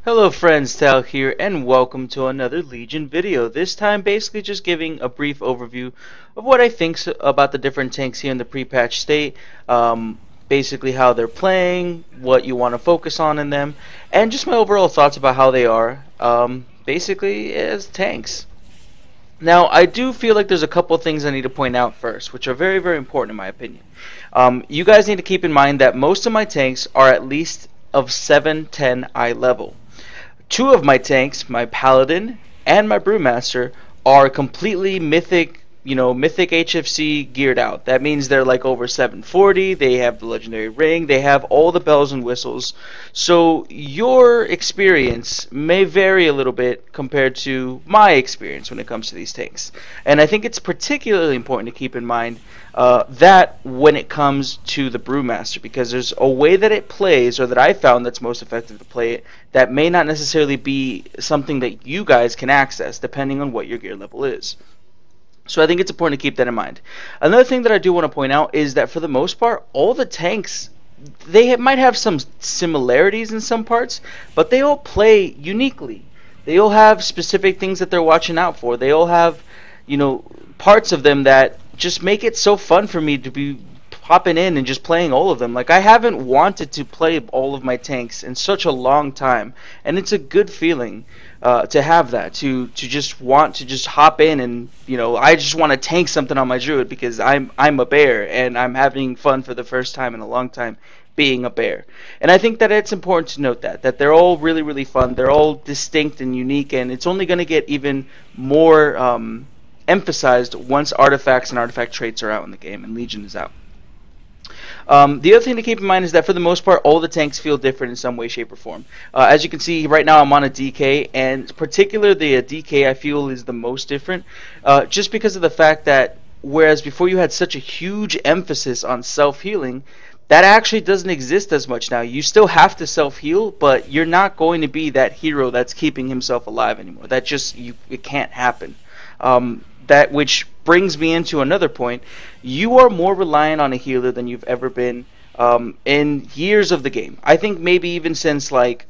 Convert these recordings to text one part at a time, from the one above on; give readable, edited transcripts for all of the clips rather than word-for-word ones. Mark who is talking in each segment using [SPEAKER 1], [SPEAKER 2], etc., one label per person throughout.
[SPEAKER 1] Hello friends, Tal here, and welcome to another Legion video. This time basically just giving a brief overview of what I think about the different tanks here in the pre-patch state, basically how they're playing, what you want to focus on in them, and just my overall thoughts about how they are, basically as tanks. Now, I do feel like there's a couple of things I need to point out first, which are very, very important in my opinion. You guys need to keep in mind that most of my tanks are at least of 7-10 eye level. Two of my tanks, my paladin and my brewmaster, are completely mythic, mythic HFC geared out. That means they're like over 740, they have the legendary ring, they have all the bells and whistles. So your experience may vary a little bit compared to my experience when it comes to these tanks. And I think it's particularly important to keep in mind that when it comes to the Brewmaster, because there's a way that it plays, or that I found that's most effective to play it, that may not necessarily be something that you guys can access depending on what your gear level is. So I think it's important to keep that in mind. Another thing that I do want to point out is that for the most part, all the tanks, they might have some similarities in some parts, but they all play uniquely. They all have specific things that they're watching out for. They all have, parts of them that just make it so fun for me to be popping in and just playing all of them. Like, I haven't wanted to play all of my tanks in such a long time, and it's a good feeling to have that, to just want to just hop in and I just want to tank something on my druid because I'm a bear and I'm having fun for the first time in a long time being a bear. And I think that it's important to note that they're all really, really fun. They're all distinct and unique, and it's only going to get even more emphasized once artifacts and artifact traits are out in the game and Legion is out. The other thing to keep in mind is that for the most part, all the tanks feel different in some way, shape, or form. As you can see right now, I'm on a DK, and particularly the DK I feel is the most different, just because of the fact that whereas before you had such a huge emphasis on self-healing, that actually doesn't exist as much now. You still have to self-heal, but you're not going to be that hero that's keeping himself alive anymore. That just, it can't happen. That which brings me into another point. You are more reliant on a healer than you've ever been in years of the game. I think maybe even since like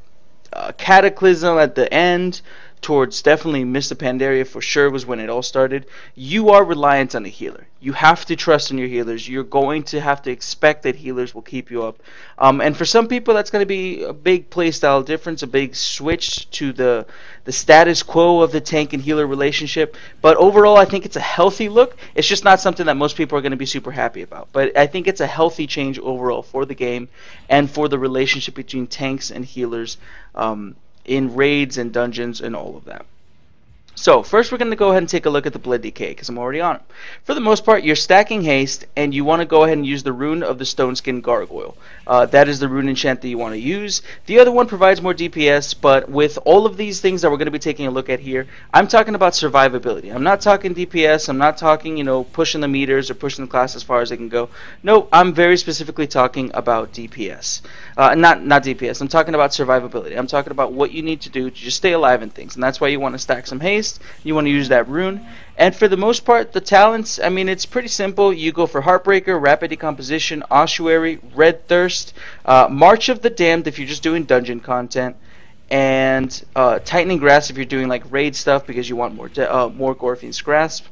[SPEAKER 1] Cataclysm at the end, towards definitely Mr. Pandaria for sure was when it all started. You are reliant on a healer. You have to trust in your healers. You're going to have to expect that healers will keep you up. And for some people, that's going to be a big playstyle difference, a big switch to the status quo of the tank and healer relationship. But overall, I think it's a healthy look. It's just not something that most people are going to be super happy about. But I think it's a healthy change overall for the game and for the relationship between tanks and healers in raids and dungeons and all of that. So first we're going to go ahead and take a look at the Blood DK because I'm already on it. For the most part, you're stacking haste and you want to go ahead and use the rune of the Stone Skin Gargoyle. That is the rune enchant that you want to use. The other one provides more DPS, but with all of these things that we're going to be taking a look at here, I'm talking about survivability. I'm not talking DPS, I'm not talking, pushing the meters or pushing the class as far as they can go. No, I'm very specifically talking about DPS. Not DPS, I'm talking about survivability. I'm talking about what you need to do to just stay alive in things, and that's why you want to stack some haste. You want to use that rune. And for the most part, the talents, I mean, it's pretty simple. You go for Heartbreaker, Rapid Decomposition, Ossuary, Red Thirst, March of the Damned if you're just doing dungeon content, and Tightening Grasp if you're doing like raid stuff because you want more Gorfian's Grasp.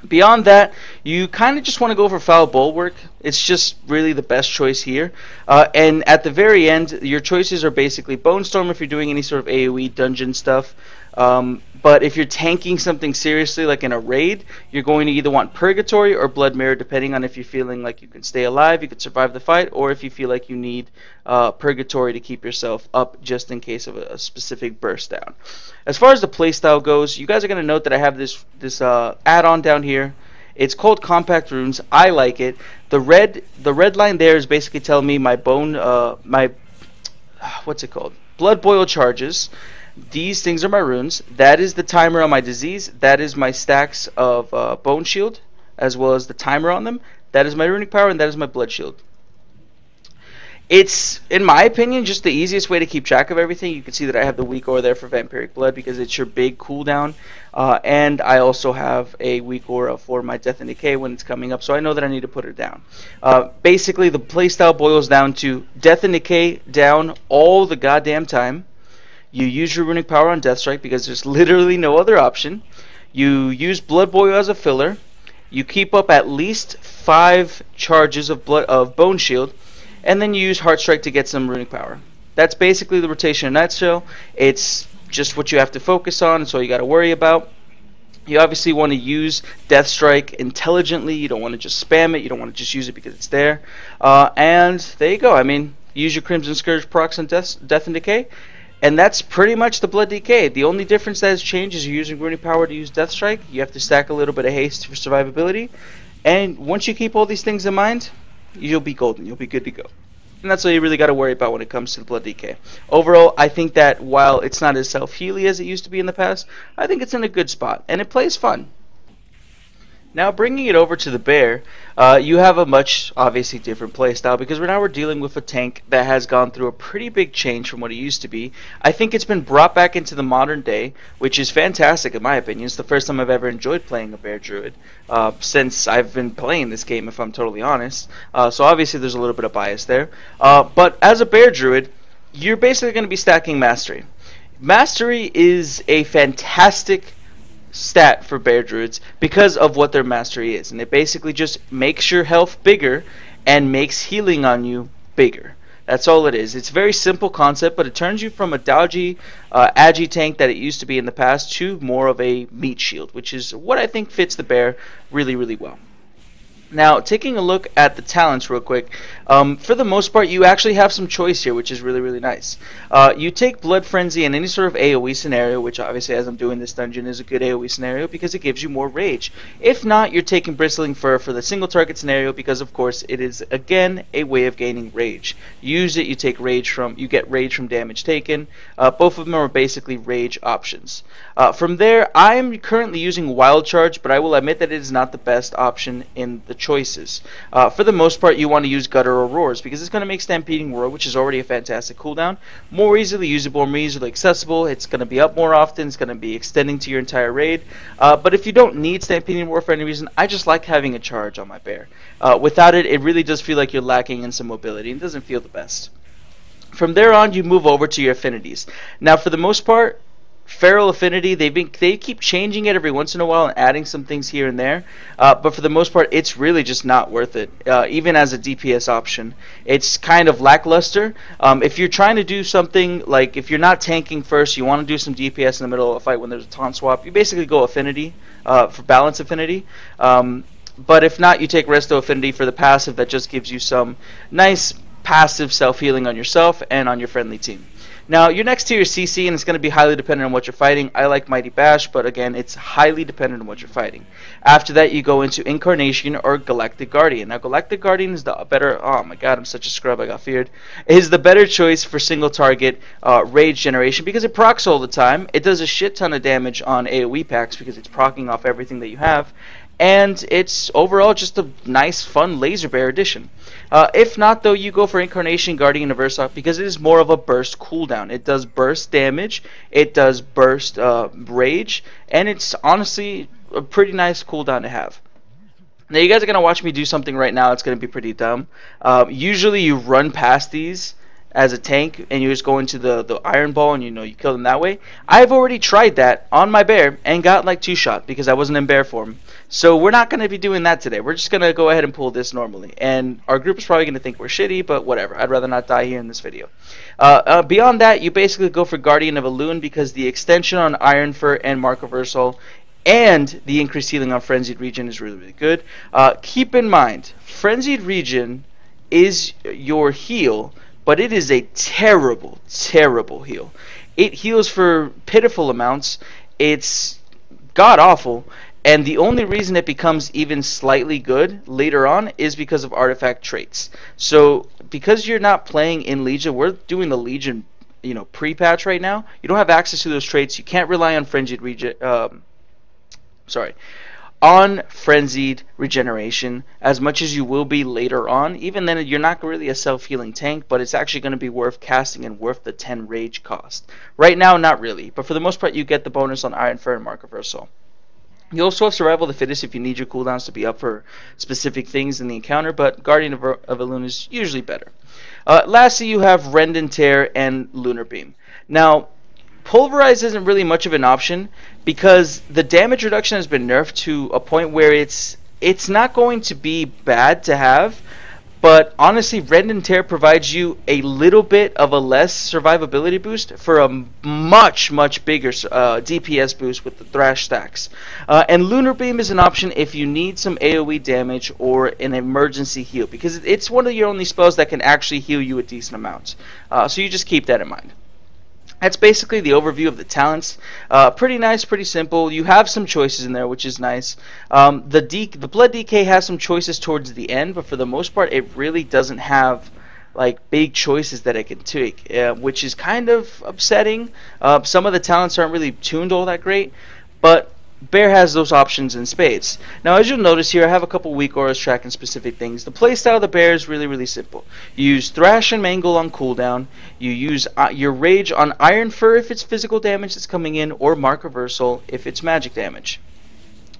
[SPEAKER 1] Beyond that, you kind of just want to go for Foul Bulwark. It's just really the best choice here. And at the very end, your choices are basically Bone Storm if you're doing any sort of AoE dungeon stuff. But if you're tanking something seriously, like in a raid, you're going to either want Purgatory or Blood Mirror, depending on if you're feeling like you can stay alive, you can survive the fight, or if you feel like you need Purgatory to keep yourself up just in case of a specific burst down. As far as the playstyle goes, you guys are going to note that I have this add-on down here. It's called Compact Runes. I like it. The red line there is basically telling me my what's it called? Blood Boil charges. These things are my runes. That is the timer on my disease. That is my stacks of Bone Shield, as well as the timer on them. That is my runic power, and that is my blood shield. It's, in my opinion, just the easiest way to keep track of everything. You can see that I have the weak aura there for Vampiric Blood because it's your big cooldown. And I also have a weak aura for my Death and Decay when it's coming up, so I know that I need to put it down. Basically, the playstyle boils down to Death and Decay down all the goddamn time. You use your runic power on Death Strike because there's literally no other option. You use Blood Boil as a filler. You keep up at least 5 charges of Bone Shield, and then you use Heart Strike to get some runic power. That's basically the rotation in a nutshell. It's just what you have to focus on. It's all you got to worry about. You obviously want to use Death Strike intelligently. You don't want to just spam it. You don't want to just use it because it's there. And there you go. I mean, use your Crimson Scourge procs on Death and Decay. And that's pretty much the Blood DK. The only difference that has changed is you're using runic power to use Death Strike. You have to stack a little bit of haste for survivability. And once you keep all these things in mind, you'll be golden. You'll be good to go. And that's all you really got to worry about when it comes to the Blood DK. Overall, I think that while it's not as self-healy as it used to be in the past, I think it's in a good spot, and it plays fun. Now, bringing it over to the bear, you have a much, obviously, different playstyle because now we're dealing with a tank that has gone through a pretty big change from what it used to be. I think it's been brought back into the modern day, which is fantastic in my opinion. It's the first time I've ever enjoyed playing a bear druid since I've been playing this game, if I'm totally honest. So obviously there's a little bit of bias there. But as a bear druid, you're basically going to be stacking mastery. Mastery is a fantastic stat for bear druids because of what their mastery is, and it basically just makes your health bigger and makes healing on you bigger. That's all it is. It's a very simple concept, but it turns you from a dodgy agi tank that it used to be in the past to more of a meat shield, which is what I think fits the bear really, really well. Now, taking a look at the talents real quick, for the most part, you actually have some choice here, which is really, really nice. You take Blood Frenzy in any sort of AoE scenario, which obviously, as I'm doing this dungeon, is a good AoE scenario because it gives you more rage. If not, you're taking Bristling Fur for the single target scenario because, of course, it is, again, a way of gaining rage. You use it, you get rage from damage taken. Both of them are basically rage options. From there, I am currently using Wild Charge, but I will admit that it is not the best option in the choices. For the most part, you want to use Gutter or Roars because it's going to make Stampeding Roar, which is already a fantastic cooldown, more easily usable, more easily accessible. It's going to be up more often. It's going to be extending to your entire raid. But if you don't need Stampeding Roar for any reason, I just like having a charge on my bear. Without it, it really does feel like you're lacking in some mobility. It doesn't feel the best. From there on, you move over to your affinities. Now, for the most part, Feral Affinity, they keep changing it every once in a while and adding some things here and there, but for the most part it's really just not worth it. Even as a DPS option, it's kind of lackluster. If you're trying to do something like, if you're not tanking first, you want to do some DPS in the middle of a fight when there's a taunt swap, you basically go Affinity for Balance Affinity. But if not, you take Resto Affinity for the passive that just gives you some nice passive self-healing on yourself and on your friendly team. Now, you're next to your CC, and it's going to be highly dependent on what you're fighting. I like Mighty Bash, but again, it's highly dependent on what you're fighting. After that, you go into Incarnation or Galactic Guardian. Now, Galactic Guardian is the better... Oh my god, I'm such a scrub, I got feared. Is the better choice for single target rage generation because it procs all the time. It does a shit ton of damage on AoE packs because it's proccing off everything that you have. And it's overall just a nice, fun laser bear addition. If not, though, you go for Incarnation, Guardian, and Versa because it is more of a burst cooldown. It does burst damage, it does burst rage, and it's honestly a pretty nice cooldown to have. Now, you guys are going to watch me do something right now that's going to be pretty dumb. Usually, you run past these as a tank and you just go into the Iron Ball and you kill them that way. I've already tried that on my bear and got like 2-shot because I wasn't in bear form. So we're not going to be doing that today. We're just going to go ahead and pull this normally. And our group is probably going to think we're shitty, but whatever. I'd rather not die here in this video. Beyond that, you basically go for Guardian of Elune because the extension on Iron Fur and Mark of Versal and the increased healing on Frenzied Region is really, really good. Keep in mind, Frenzied Region is your heal, but it is a terrible, terrible heal. It heals for pitiful amounts. It's god-awful. And the only reason it becomes even slightly good later on is because of artifact traits. So, because you're not playing in Legion, we're doing the Legion, pre-patch right now. You don't have access to those traits. You can't rely on Frenzied Regeneration as much as you will be later on. Even then, you're not really a self-healing tank, but it's actually going to be worth casting and worth the 10 rage cost. Right now, not really, but for the most part, you get the bonus on Iron Fur and Mark of Versal. You also have Survival of the Fittest if you need your cooldowns to be up for specific things in the encounter, but Guardian of Elune is usually better. Lastly, you have Rend and Tear and Lunar Beam. Now, Pulverize isn't really much of an option because the damage reduction has been nerfed to a point where it's not going to be bad to have, but honestly, Rend and Tear provides you a little bit of a less survivability boost for a much bigger DPS boost with the Thrash stacks. And Lunar Beam is an option if you need some AoE damage or an emergency heal, because it's one of your only spells that can actually heal you a decent amount. So you just keep that in mind. That's basically the overview of the talents. Pretty nice, pretty simple. You have some choices in there, which is nice. The Blood DK has some choices towards the end, but for the most part, it really doesn't have like big choices that it can take, which is kind of upsetting. Some of the talents aren't really tuned all that great, but Bear has those options in spades. Now, as you'll notice here, I have a couple weak auras tracking specific things. The playstyle of the Bear is really simple. You use Thrash and Mangle on cooldown. You use your Rage on Iron Fur if it's physical damage that's coming in, or Mark Reversal if it's magic damage.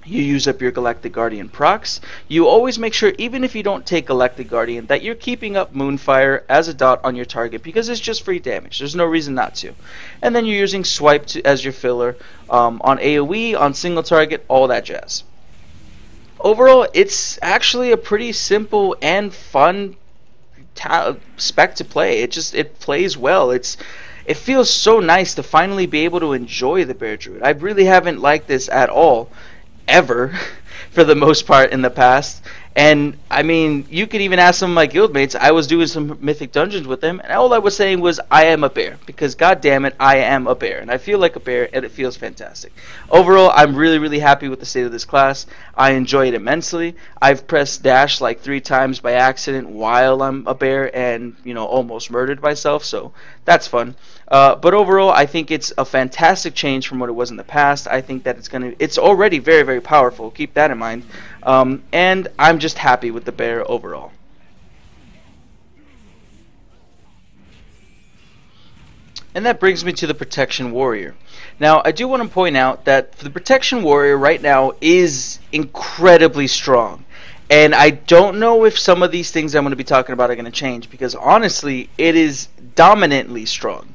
[SPEAKER 1] You use up your Galactic Guardian procs. You always make sure, even if you don't take Galactic Guardian, that you're keeping up Moonfire as a dot on your target, because it's just free damage. There's no reason not to. And then you're using Swipe as your filler on AoE, on single target, all that jazz. Overall, it's actually a pretty simple and fun spec to play. It plays well. It feels so nice to finally be able to enjoy the Bear Druid. I really haven't liked this at all, ever, for the most part in the past. And I mean, you could even ask some of my guildmates. I was doing some mythic dungeons with them, and all I was saying was, I am a bear, because god damn it, I am a bear, and I feel like a bear, and it feels fantastic. Overall, I'm really happy with the state of this class. I enjoy it immensely. I've pressed dash like 3 times by accident while I'm a bear, and almost murdered myself, so that's fun. But overall, I think it's a fantastic change from what it was in the past. I think that it's already very powerful. Keep that in mind. And I'm just happy with the Bear overall. And that brings me to the Protection Warrior. Now, I do want to point out that the Protection Warrior right now is incredibly strong. And I don't know if some of these things I'm going to be talking about are going to change, because honestly, it is dominantly strong.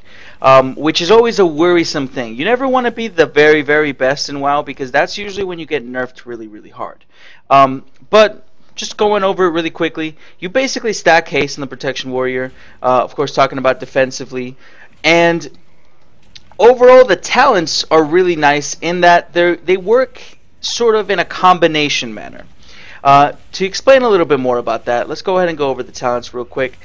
[SPEAKER 1] Which is always a worrisome thing. You never want to be the very best in WoW, because that's usually when you get nerfed really hard. But just going over it really quickly, you basically stack haste in the Protection Warrior, of course talking about defensively, and overall the talents are really nice in that they work sort of in a combination manner. To explain a little bit more about that, let's go ahead and go over the talents real quick.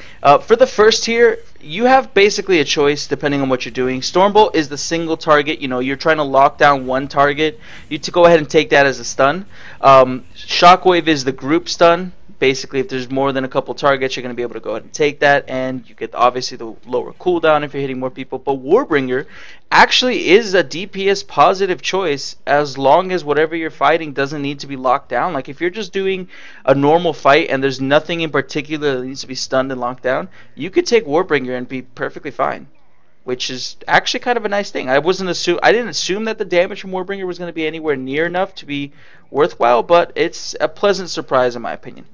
[SPEAKER 1] For the first tier, you have basically a choice depending on what you're doing. Stormbolt is the single target. You're trying to lock down one target. You to go ahead and take that as a stun. Shockwave is the group stun. Basically, if there's more than a couple targets, you're going to be able to go ahead and take that, and you get obviously the lower cooldown if you're hitting more people. But Warbringer actually is a DPS positive choice as long as whatever you're fighting doesn't need to be locked down. Like if you're just doing a normal fight and there's nothing in particular that needs to be stunned and locked down, you could take Warbringer and be perfectly fine, which is actually kind of a nice thing. I didn't assume that the damage from Warbringer was going to be anywhere near enough to be worthwhile, but it's a pleasant surprise in my opinion.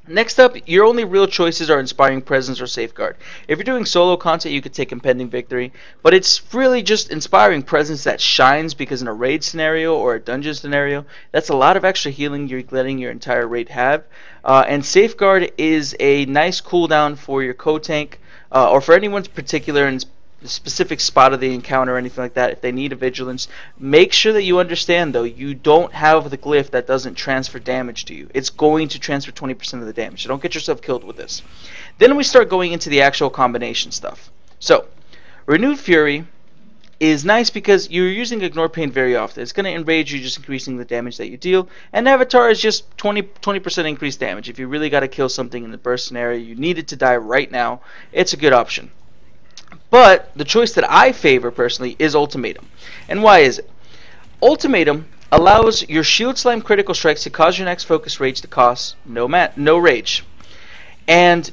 [SPEAKER 1] Next up, your only real choices are Inspiring Presence or Safeguard. If you're doing solo content, you could take Impending Victory, but it's really just Inspiring Presence that shines, because in a raid scenario or a dungeon scenario, that's a lot of extra healing you're letting your entire raid have. And Safeguard is a nice cooldown for your co-tank, or for anyone's particular and specific spot of the encounter or anything like that. If they need a vigilance, make sure that you understand though, you don't have the glyph that doesn't transfer damage to you. It's going to transfer 20% of the damage, so don't get yourself killed with this. Then we start going into the actual combination stuff. So Renewed Fury is nice because you're using Ignore Pain very often. It's going to enrage you, just increasing the damage that you deal. And Avatar is just 20% increased damage. If you really got to kill something in the burst scenario, you need it to die right now, it's a good option. But the choice that I favor personally is Ultimatum. And why is it? Ultimatum allows your Shield Slam critical strikes to cause your next focus rage to cost no rage. And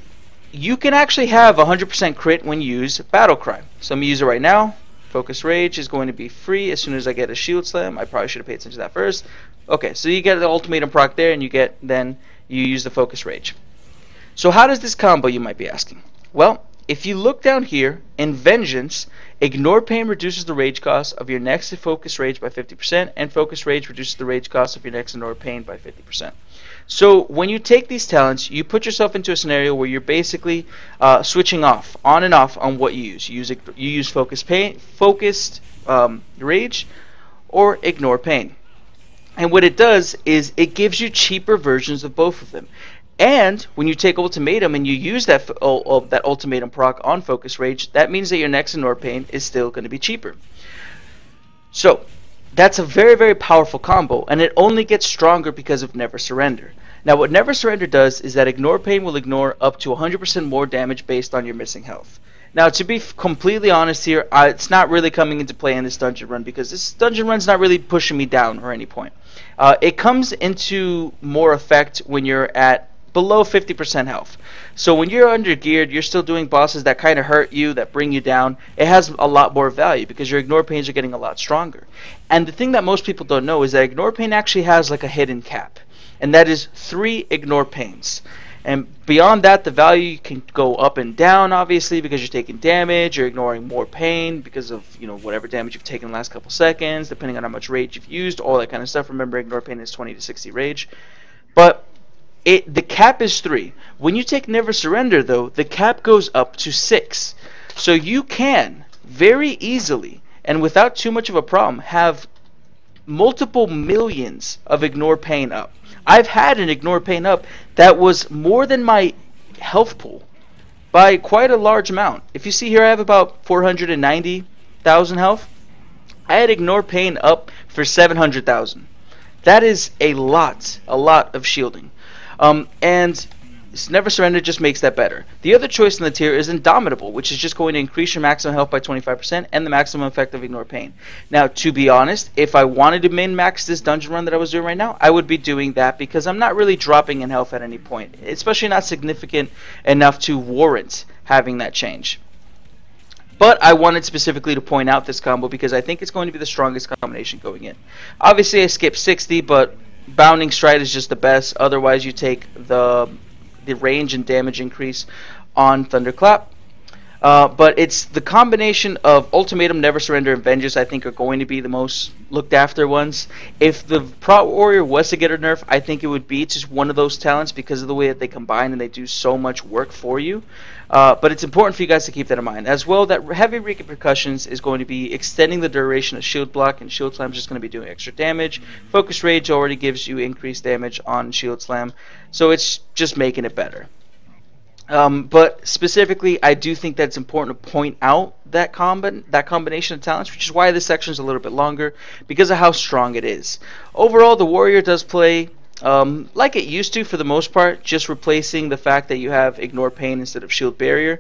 [SPEAKER 1] you can actually have 100% crit when you use Battle Cry. So I'm going to use it right now. Focus Rage is going to be free as soon as I get a Shield Slam. I probably should have paid attention to that first. Okay, so you get the Ultimatum proc there, and you use the Focus Rage. So how does this combo, you might be asking? Well, if you look down here in Vengeance, Ignore Pain reduces the rage cost of your next Focus Rage by 50%, and Focus Rage reduces the rage cost of your next Ignore Pain by 50%. So when you take these talents, you put yourself into a scenario where you're basically switching off, on and off on what you use. You use Focused Rage, or Ignore Pain. And what it does is it gives you cheaper versions of both of them. And when you take Ultimatum and you use that Ultimatum proc on Focus Rage, that means that your next Ignore Pain is still going to be cheaper. So that's a very, very powerful combo, and it only gets stronger because of Never Surrender. Now what Never Surrender does is that Ignore Pain will ignore up to 100% more damage based on your missing health. Now, to be completely honest here, it's not really coming into play in this dungeon run because this dungeon run's not really pushing me down or any point. It comes into more effect when you're at below 50% health. So when you're under geared, you're still doing bosses that kind of hurt you, that bring you down. It has a lot more value because your Ignore Pains are getting a lot stronger. And the thing that most people don't know is that Ignore Pain actually has like a hidden cap, and that is 3 Ignore Pains. And beyond that, the value can go up and down, obviously, because you're taking damage, you're ignoring more pain because of, whatever damage you've taken in the last couple seconds, depending on how much rage you've used, all that kind of stuff. Remember, Ignore Pain is 20 to 60 rage. But the cap is 3. When you take Never Surrender, though, the cap goes up to 6. So you can very easily, and without too much of a problem, have multiple millions of Ignore Pain up. I've had an Ignore Pain up that was more than my health pool by quite a large amount. If you see here, I have about 490,000 health. I had Ignore Pain up for 700,000. That is a lot of shielding. And Never Surrender just makes that better. The other choice in the tier is Indomitable, which is just going to increase your maximum health by 25% and the maximum effect of Ignore Pain. Now, to be honest, if I wanted to min-max this dungeon run that I was doing right now, I would be doing that because I'm not really dropping in health at any point, especially not significant enough to warrant having that change. But I wanted specifically to point out this combo because I think it's going to be the strongest combination going in. Obviously, I skipped 60, but Bounding Stride is just the best. Otherwise, you take the range and damage increase on Thunderclap. But it's the combination of Ultimatum, Never Surrender, and Vengeance I think are going to be the most looked after ones. If the Prot Warrior was to get a nerf, I think it would be just one of those talents because of the way that they combine and they do so much work for you. But it's important for you guys to keep that in mind. As well, that Heavy Repercussions is going to be extending the duration of Shield Block, and Shield Slam is just going to be doing extra damage. Focus Rage already gives you increased damage on Shield Slam, so it's just making it better. But specifically, I do think that it's important to point out that combination of talents, which is why this section is a little bit longer, because of how strong it is. Overall, the Warrior does play like it used to for the most part, just replacing the fact that you have Ignore Pain instead of Shield Barrier.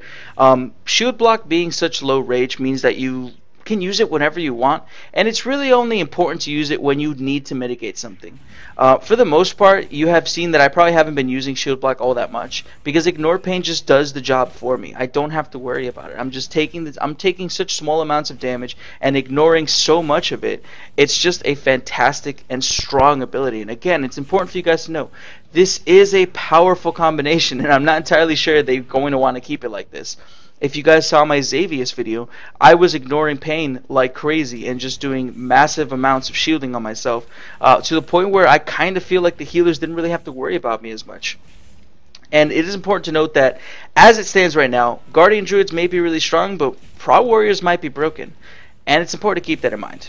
[SPEAKER 1] Shield Block being such low rage means that you can use it whenever you want, and it's really only important to use it when you need to mitigate something. For the most part, you have seen that I probably haven't been using Shield Block all that much because Ignore Pain just does the job for me. I don't have to worry about it. I'm just taking such small amounts of damage and ignoring so much of it. It's just a fantastic and strong ability. And again, it's important for you guys to know this is a powerful combination, and I'm not entirely sure they're going to want to keep it like this. If you guys saw my Xavius video, I was ignoring pain like crazy and just doing massive amounts of shielding on myself to the point where I kind of feel like the healers didn't really have to worry about me as much. And it is important to note that as it stands right now, Guardian Druids may be really strong, but Prot Warriors might be broken. And it's important to keep that in mind.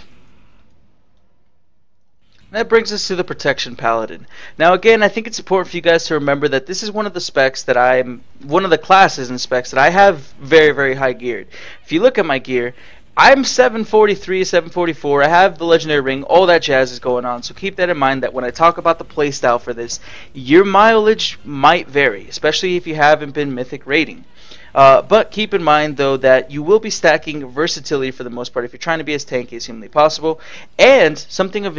[SPEAKER 1] That brings us to the Protection Paladin. Now again, I think it's important for you guys to remember that this is one of the specs that one of the classes and specs that I have very, very high geared. If you look at my gear, I'm 743, 744, I have the Legendary Ring, all that jazz is going on, so keep that in mind that when I talk about the playstyle for this, your mileage might vary, especially if you haven't been Mythic raiding. But keep in mind, though, that you will be stacking versatility for the most part if you're trying to be as tanky as humanly possible. And something of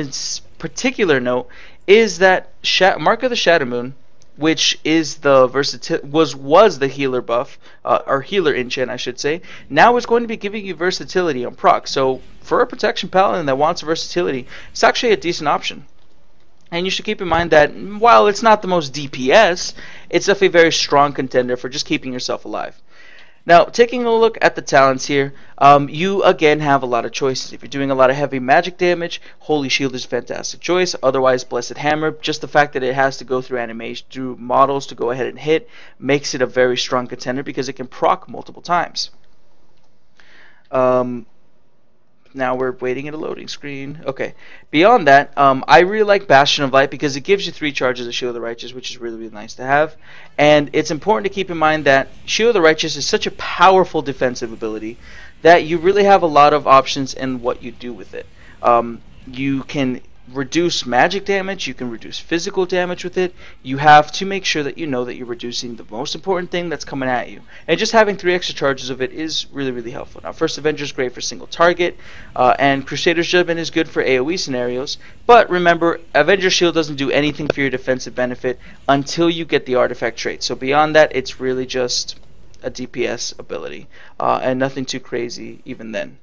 [SPEAKER 1] particular note is that Mark of the Shadow Moon, which is the was the healer buff, or healer enchant, I should say, now is going to be giving you versatility on proc. So for a Protection Paladin that wants versatility, it's actually a decent option. And you should keep in mind that while it's not the most DPS, it's definitely a very strong contender for just keeping yourself alive. Now, taking a look at the talents here, you again have a lot of choices. If you're doing a lot of heavy magic damage, Holy Shield is a fantastic choice. Otherwise, Blessed Hammer, just the fact that it has to go through animation, through models to go ahead and hit, makes it a very strong contender because it can proc multiple times. Now we're waiting at a loading screen. Okay. Beyond that, I really like Bastion of Light because it gives you 3 charges of Shield of the Righteous, which is really, really nice to have. And it's important to keep in mind that Shield of the Righteous is such a powerful defensive ability that you really have a lot of options in what you do with it. You can reduce magic damage, you can reduce physical damage with it. You have to make sure that you know that you're reducing the most important thing that's coming at you. And just having 3 extra charges of it is really, really helpful. Now, First Avenger is great for single target, and Crusader's Judgment is good for AoE scenarios. But remember, Avenger Shield doesn't do anything for your defensive benefit until you get the artifact trait. So beyond that, it's really just a DPS ability, and nothing too crazy even then.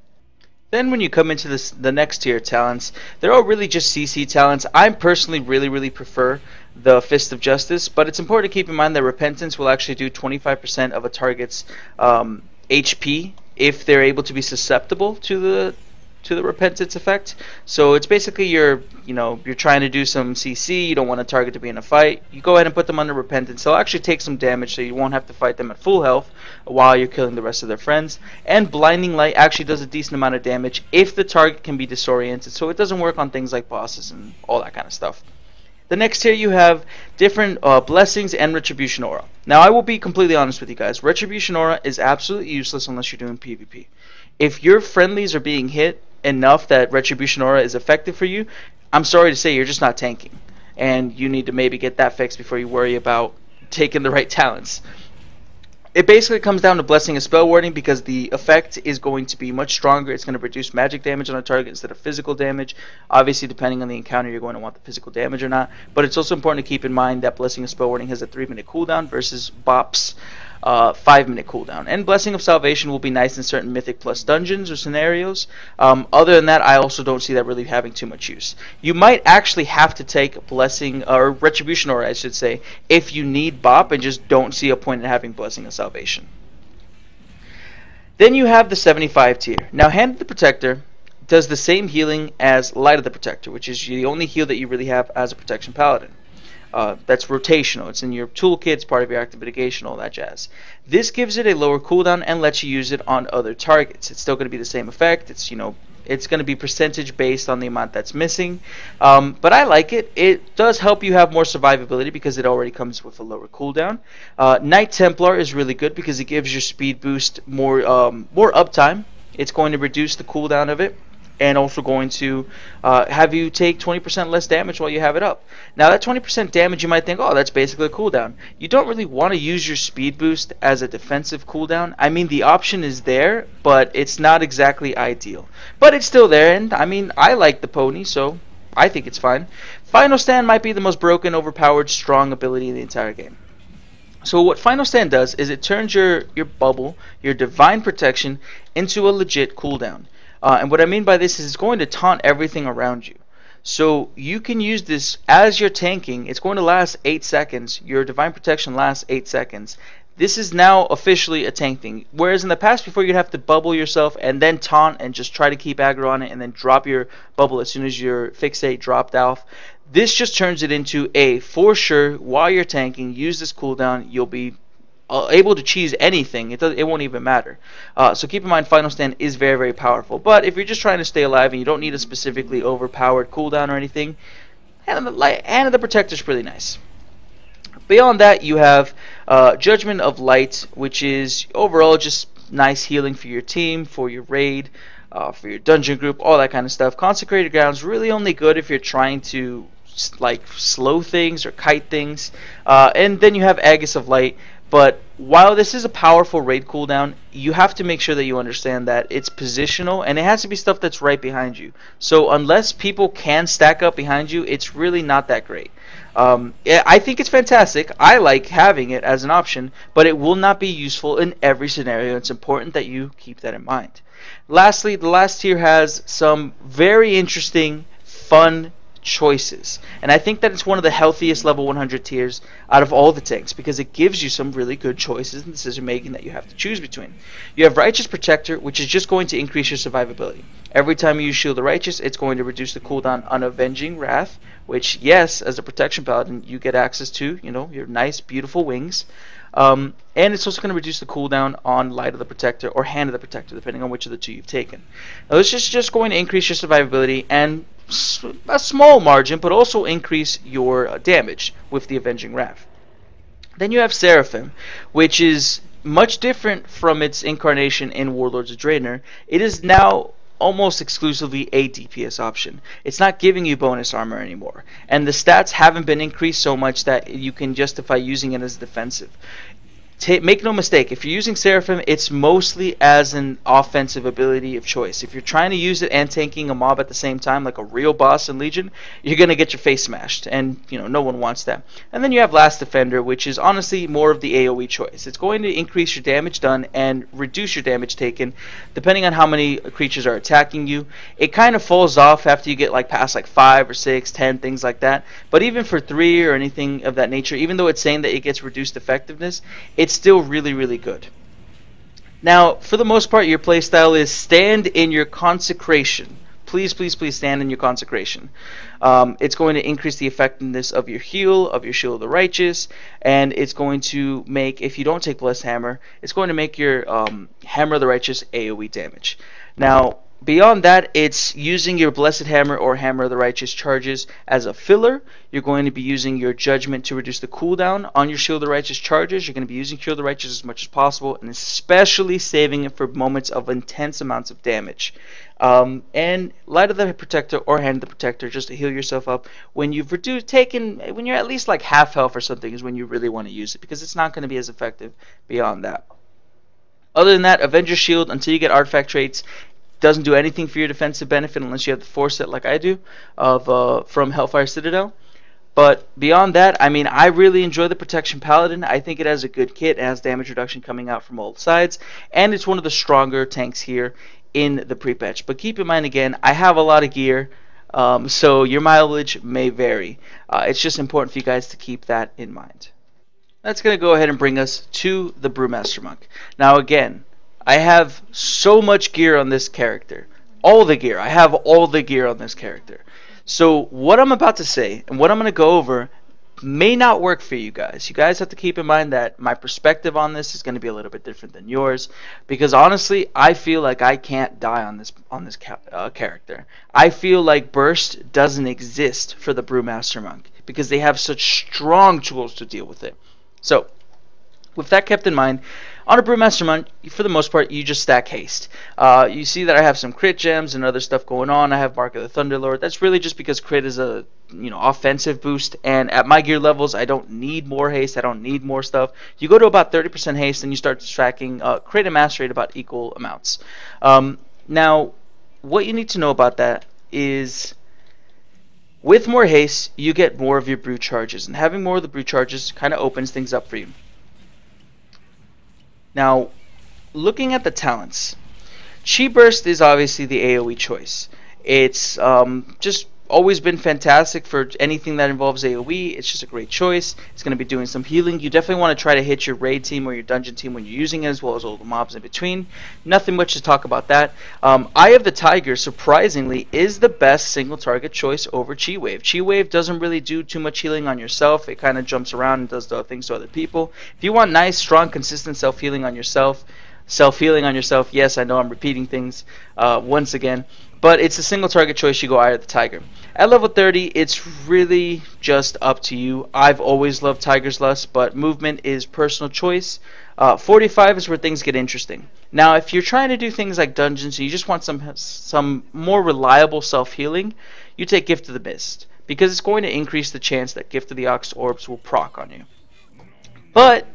[SPEAKER 1] Then when you come into the next tier talents, they're all really just CC talents. I personally really prefer the Fist of Justice, but it's important to keep in mind that Repentance will actually do 25% of a target's HP if they're able to be susceptible to the Repentance effect. So it's basically you're trying to do some CC, you don't want a target to be in a fight, you go ahead and put them under Repentance. They'll actually take some damage, so you won't have to fight them at full health while you're killing the rest of their friends. And Blinding Light actually does a decent amount of damage if the target can be disoriented, so it doesn't work on things like bosses and all that kind of stuff. The next tier you have different Blessings and Retribution Aura. Now I will be completely honest with you guys, Retribution Aura is absolutely useless unless you're doing PvP. If your friendlies are being hit enough that Retribution Aura is effective for you, I'm sorry to say you're just not tanking, and you need to maybe get that fixed before you worry about taking the right talents. It basically comes down to Blessing of Spell Warding because the effect is going to be much stronger. It's going to reduce magic damage on a target instead of physical damage. Obviously, depending on the encounter, you're going to want the physical damage or not. But it's also important to keep in mind that Blessing of Spell Warding has a 3-minute cooldown versus Bop's 5-minute cooldown. And Blessing of Salvation will be nice in certain Mythic Plus dungeons or scenarios. Other than that, I also don't see that really having too much use. You might actually have to take Blessing, or Retribution Aura, I should say, if you need Bop and just don't see a point in having Blessing of Salvation. Then you have the 75 tier. Now, Hand of the Protector does the same healing as Light of the Protector, which is the only heal that you really have as a Protection Paladin. That's rotational. It's in your toolkit, it's part of your active mitigation, all that jazz. This gives it a lower cooldown and lets you use it on other targets. It's still going to be the same effect. It's it's going to be percentage based on the amount that's missing. But I like it. It does help you have more survivability because it already comes with a lower cooldown. Knight Templar is really good because it gives your speed boost more uptime. It's going to reduce the cooldown of it, and also going to have you take 20% less damage while you have it up. Now that 20% damage, you might think, oh, that's basically a cooldown. You don't really want to use your speed boost as a defensive cooldown. I mean, the option is there, but it's not exactly ideal. But it's still there, and I mean, I like the pony, so I think it's fine. Final Stand might be the most broken, overpowered, strong ability in the entire game. So what Final Stand does is it turns your bubble, your Divine Protection, into a legit cooldown. And what I mean by this is it's going to taunt everything around you. So you can use this as you're tanking. It's going to last 8 seconds. Your Divine Protection lasts 8 seconds. This is now officially a tank thing. Whereas in the past, before you'd have to bubble yourself and then taunt and just try to keep aggro on it and then drop your bubble as soon as your fixate dropped off. This just turns it into a, for sure, while you're tanking, use this cooldown. You'll be able to cheese anything. It won't even matter. So keep in mind, Final Stand is very, very powerful. But if you're just trying to stay alive and you don't need a specifically overpowered cooldown or anything, Hand of the Protector is pretty nice. Beyond that, you have Judgment of Light, which is overall just nice healing for your team, for your raid, for your dungeon group, all that kind of stuff. Consecrated Ground's really only good if you're trying to like slow things or kite things. And then you have Aegis of Light. But while this is a powerful raid cooldown, you have to make sure that you understand that it's positional, and it has to be stuff that's right behind you. So unless people can stack up behind you, it's really not that great. I think it's fantastic. I like having it as an option, but it will not be useful in every scenario. It's important that you keep that in mind. Lastly, the last tier has some very interesting, fun choices. And I think that it's one of the healthiest level 100 tiers out of all the tanks, because it gives you some really good choices in decision making that you have to choose between. You have Righteous Protector, which is just going to increase your survivability. Every time you use Shield the Righteous, it's going to reduce the cooldown on Avenging Wrath, which, yes, as a protection paladin, you get access to, you know, your nice, beautiful wings. And it's also going to reduce the cooldown on Light of the Protector or Hand of the Protector, depending on which of the two you've taken. Now, this is just going to increase your survivability and a small margin, but also increase your damage with the Avenging Wrath. Then you have Seraphim, which is much different from its incarnation in Warlords of Draenor. It is now almost exclusively a DPS option. It's not giving you bonus armor anymore, and the stats haven't been increased so much that you can justify using it as defensive. Make no mistake, if you're using Seraphim, it's mostly as an offensive ability of choice. If you're trying to use it and tanking a mob at the same time, like a real boss in Legion, you're going to get your face smashed, and you know, no one wants that. And then you have Last Defender, which is honestly more of the AoE choice. It's going to increase your damage done and reduce your damage taken, depending on how many creatures are attacking you. It kind of falls off after you get like past like 5 or 6, 10, things like that. But even for 3 or anything of that nature, even though it's saying that it gets reduced effectiveness, it's still really, really good. Now, for the most part, your playstyle is stand in your consecration. Please, please, please stand in your consecration. It's going to increase the effectiveness of your heal, of your Shield of the Righteous, and it's going to make, if you don't take Blessed Hammer, it's going to make your Hammer of the Righteous AoE damage. Now, beyond that, it's using your Blessed Hammer or Hammer of the Righteous charges as a filler. You're going to be using your Judgment to reduce the cooldown on your Shield of the Righteous charges. You're going to be using Shield of the Righteous as much as possible, and especially saving it for moments of intense amounts of damage. And Light of the Protector or Hand of the Protector just to heal yourself up when you've when you're at least like half health or something is when you really want to use it, because it's not going to be as effective beyond that. Other than that, Avenger Shield until you get artifact traits doesn't do anything for your defensive benefit unless you have the Force set like I do from Hellfire Citadel. But beyond that, I mean, I really enjoy the Protection Paladin. I think it has a good kit. It has damage reduction coming out from all sides, and it's one of the stronger tanks here in the pre-patch. But keep in mind, again, I have a lot of gear, so your mileage may vary. It's just important for you guys to keep that in mind. That's going to go ahead and bring us to the Brewmaster Monk. Now again, I have so much gear on this character. All the gear. I have all the gear on this character. So what I'm about to say and what I'm going to go over may not work for you guys. You guys have to keep in mind that my perspective on this is going to be a little bit different than yours, because honestly, I feel like I can't die on this character. I feel like burst doesn't exist for the Brewmaster Monk because they have such strong tools to deal with it. So, with that kept in mind, on a Brewmaster Monk, for the most part, you just stack haste. You see that I have some crit gems and other stuff going on. I have Mark of the Thunderlord. That's really just because crit is a offensive boost, and at my gear levels, I don't need more haste. I don't need more stuff. You go to about 30% haste, and you start stacking crit and mastery at about equal amounts. Now, what you need to know about that is, with more haste, you get more of your brew charges, and having more of the brew charges kind of opens things up for you. Now, looking at the talents, Chi Burst is obviously the AoE choice. It's just always been fantastic for anything that involves AoE. It's just a great choice. It's going to be doing some healing. You definitely want to try to hit your raid team or your dungeon team when you're using it, as well as all the mobs in between. Nothing much to talk about that. Eye of the Tiger, surprisingly, is the best single target choice over Chi Wave. Chi Wave doesn't really do too much healing on yourself. It kind of jumps around and does the things to other people. If you want nice, strong, consistent self-healing on yourself, yes, I know I'm repeating things once again, but it's a single target choice. You go Eye of the Tiger. At level 30, it's really just up to you. I've always loved Tiger's Lust, but movement is personal choice. 45 is where things get interesting. Now, if you're trying to do things like dungeons and you just want some more reliable self-healing, you take Gift of the Mist, because it's going to increase the chance that Gift of the Ox orbs will proc on you. But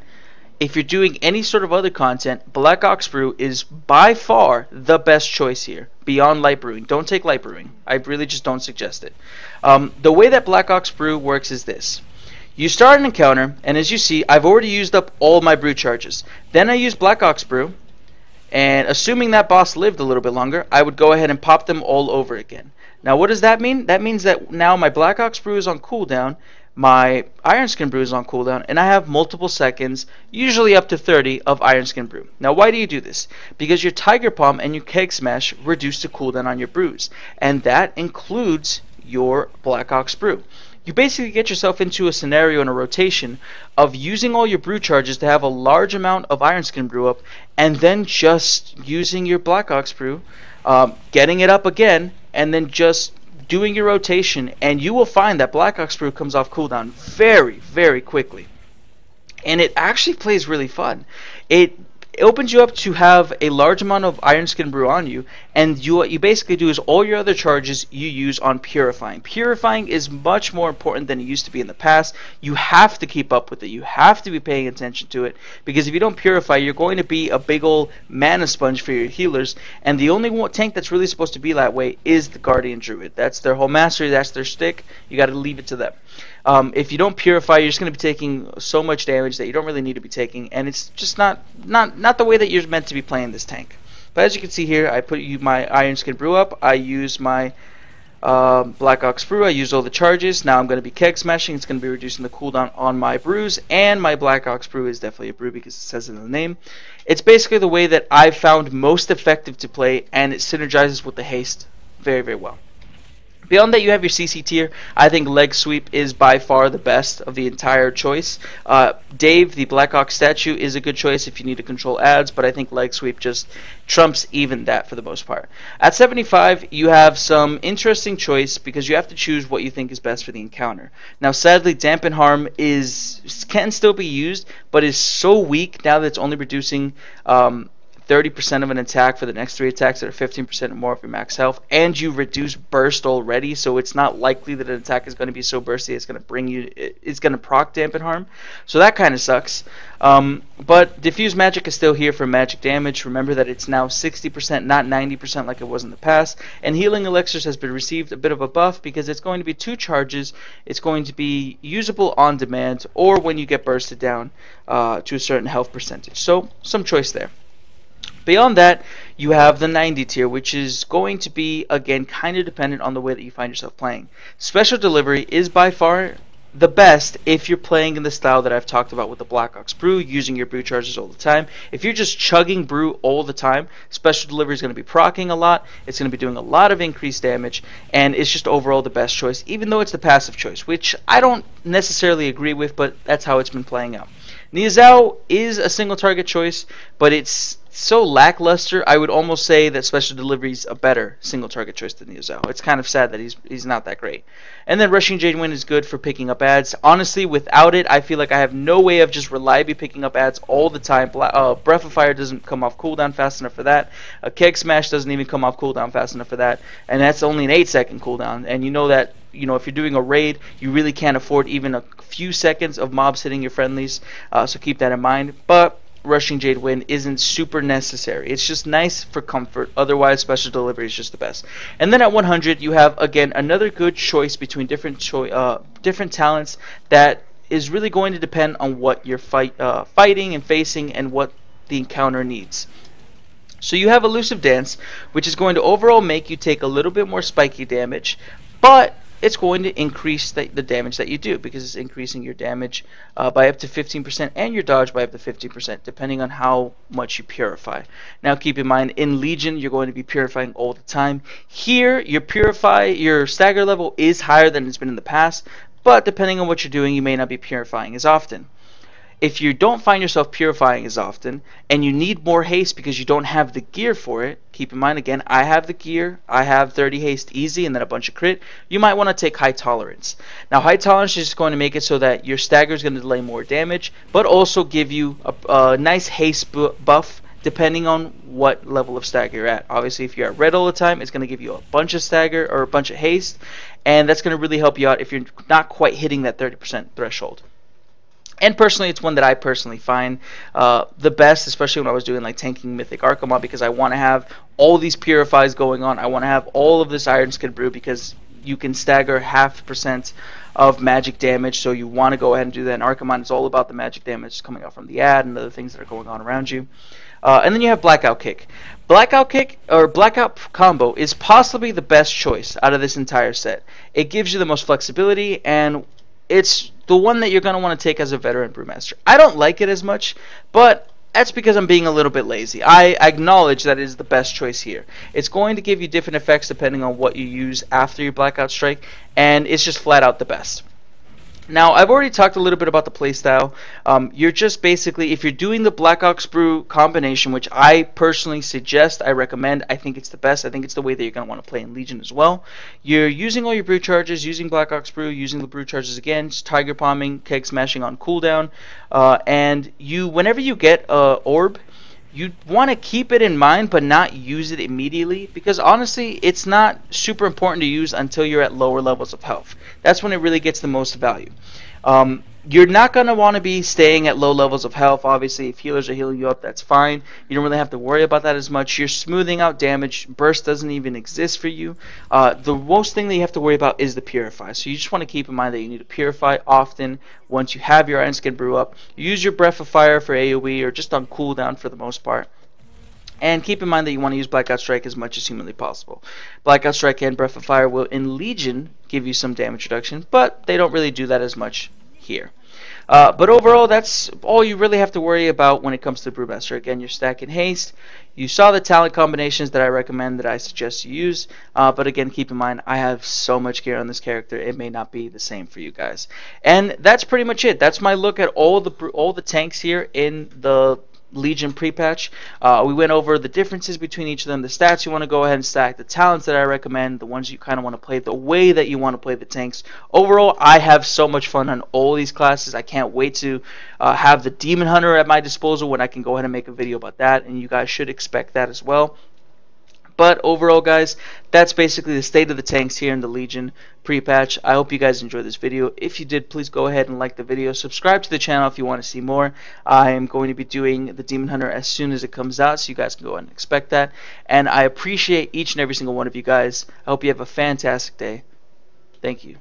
[SPEAKER 1] if you're doing any sort of other content, Black Ox Brew is by far the best choice here, beyond Light Brewing. Don't take Light Brewing. I really just don't suggest it. The way that Black Ox Brew works is this. You start an encounter, and as you see, I've already used up all my brew charges. Then I use Black Ox Brew, And assuming that boss lived a little bit longer, I would go ahead and pop them all over again. Now what does that mean? That means that now my Black Ox Brew is on cooldown, my Iron Skin Brew is on cooldown, and I have multiple seconds, usually up to 30, of Iron Skin Brew. Now why do you do this? Because your Tiger Palm and your Keg Smash reduce the cooldown on your brews, and that includes your Black Ox Brew. You basically get yourself into a scenario and a rotation of using all your brew charges to have a large amount of Iron Skin Brew up, and then just using your Black Ox Brew, getting it up again, and then just doing your rotation, and you will find that Black Ox Brew comes off cooldown very, very quickly. And it actually plays really fun. It opens you up to have a large amount of Iron Skin Brew on you, and what you basically do is all your other charges you use on Purifying. Purifying is much more important than it used to be in the past. You have to keep up with it. You have to be paying attention to it, because if you don't Purify, you're going to be a big old mana sponge for your healers, and the only tank that's really supposed to be that way is the Guardian Druid. That's their whole mastery, that's their stick. You got to leave it to them. If you don't Purify, you're just going to be taking so much damage that you don't really need to be taking, and it's just not the way that you're meant to be playing this tank. But as you can see here, I put my Iron Skin Brew up, I use my Black Ox Brew, I use all the charges. Now I'm going to be Keg Smashing, it's going to be reducing the cooldown on my brews, and my Black Ox Brew is definitely a brew because it says it in the name. It's basically the way that I've found most effective to play, and it synergizes with the haste very, very well. Beyond that, you have your CC tier. I think Leg Sweep is by far the best of the entire choice. Dave, the Black Ox statue, is a good choice if you need to control ads, but I think Leg Sweep just trumps even that for the most part. At 75, you have some interesting choice because you have to choose what you think is best for the encounter. Now, sadly, Dampen Harm can still be used, but is so weak now that it's only reducing 30% of an attack for the next 3 attacks that are 15% or more of your max health, and you reduce burst already, so it's not likely that an attack is going to be so bursty it's going to proc Dampen Harm, so that kind of sucks. But Diffuse Magic is still here for magic damage. Remember that it's now 60%, not 90% like it was in the past, and Healing Elixirs has been received a bit of a buff because it's going to be 2 charges. It's going to be usable on demand or when you get bursted down to a certain health percentage, so some choice there. Beyond that, you have the 90 tier, which is going to be, again, kind of dependent on the way that you find yourself playing. Special Delivery is by far the best if you're playing in the style that I've talked about with the Black Ox Brew, using your brew charges all the time. If you're just chugging brew all the time, Special Delivery is going to be proccing a lot, it's going to be doing a lot of increased damage, and it's just overall the best choice, even though it's the passive choice, which I don't necessarily agree with, but that's how it's been playing out. Niazao is a single target choice, but it's so lackluster. I would almost say that Special Delivery is a better single target choice than Niazao. It's kind of sad that he's not that great. And then Rushing Jade Wind is good for picking up ads. Honestly, without it, I feel like I have no way of just reliably picking up ads all the time. Breath of Fire doesn't come off cooldown fast enough for that. A Keg Smash doesn't even come off cooldown fast enough for that. And that's only an 8-second cooldown. And you know that, if you're doing a raid, you really can't afford even a few seconds of mobs hitting your friendlies. So keep that in mind. But Rushing Jade Wind isn't super necessary. It's just nice for comfort. Otherwise, Special Delivery is just the best. And then at 100, you have, again, another good choice between different talents that is really going to depend on what you're fighting and facing and what the encounter needs. So you have Elusive Dance, which is going to overall make you take a little bit more spiky damage, but it's going to increase the damage that you do because it's increasing your damage by up to 15% and your dodge by up to 50%, depending on how much you purify. Now keep in mind, in Legion, you're going to be purifying all the time. Here, your stagger level is higher than it's been in the past, but depending on what you're doing, you may not be purifying as often. If you don't find yourself purifying as often and you need more haste because you don't have the gear for it, keep in mind again, I have the gear, I have 30 haste easy and then a bunch of crit, you might want to take High Tolerance. Now High Tolerance is just going to make it so that your stagger is going to delay more damage, but also give you a nice haste buff depending on what level of stagger you're at. Obviously, if you're at red all the time, it's going to give you a bunch of stagger or a bunch of haste, and that's going to really help you out if you're not quite hitting that 30% threshold. And personally, it's one that I personally find the best, especially when I was doing like tanking Mythic Archimon, because I want to have all these purifies going on. I want to have all of this Iron Skin Brew because you can stagger 0.5% of magic damage, so you want to go ahead and do that. And Archimon is all about the magic damage coming out from the ad and other things that are going on around you. And then you have Blackout Kick. Blackout Kick or Blackout Combo is possibly the best choice out of this entire set. It gives you the most flexibility, and it's the one that you're going to want to take as a veteran Brewmaster. I don't like it as much, but that's because I'm being a little bit lazy. I acknowledge that it is the best choice here. It's going to give you different effects depending on what you use after your Blackout Strike, and it's just flat out the best. Now, I've already talked a little bit about the playstyle. You're just basically, if you're doing the Blackout Brew combination, which I personally suggest, I recommend, I think it's the best, I think it's the way that you're going to want to play in Legion as well. You're using all your brew charges, using Blackout Brew, using the brew charges again, Tiger Palming, Keg Smashing on cooldown, and whenever you get an orb, you want to keep it in mind but not use it immediately, because honestly it's not super important to use until you're at lower levels of health. That's when it really gets the most value. You're not going to want to be staying at low levels of health. Obviously, if healers are healing you up, that's fine. You don't really have to worry about that as much. You're smoothing out damage. Burst doesn't even exist for you. The most thing that you have to worry about is the Purify. So you just want to keep in mind that you need to Purify often once you have your Iron Skin Brew up. Use your Breath of Fire for AoE or just on cooldown for the most part. And keep in mind that you want to use Blackout Strike as much as humanly possible. Blackout Strike and Breath of Fire will, in Legion, give you some damage reduction, but they don't really do that as much here. But overall, that's all you really have to worry about when it comes to Brewmaster. Again, your stack and haste. You saw the talent combinations that I recommend, that I suggest you use. But again, keep in mind, I have so much gear on this character, it may not be the same for you guys. And that's pretty much it. That's my look at all the tanks here in the Legion pre-patch. We went over the differences between each of them, the stats you want to go ahead and stack, the talents that I recommend, the ones you kind of want to play, the way that you want to play the tanks. Overall, I have so much fun on all these classes. I can't wait to have the Demon Hunter at my disposal when I can go ahead and make a video about that, and you guys should expect that as well. But overall, guys, that's basically the state of the tanks here in the Legion pre-patch. I hope you guys enjoyed this video. If you did, please go ahead and like the video. Subscribe to the channel if you want to see more. I am going to be doing the Demon Hunter as soon as it comes out, so you guys can go ahead and expect that. And I appreciate each and every single one of you guys. I hope you have a fantastic day. Thank you.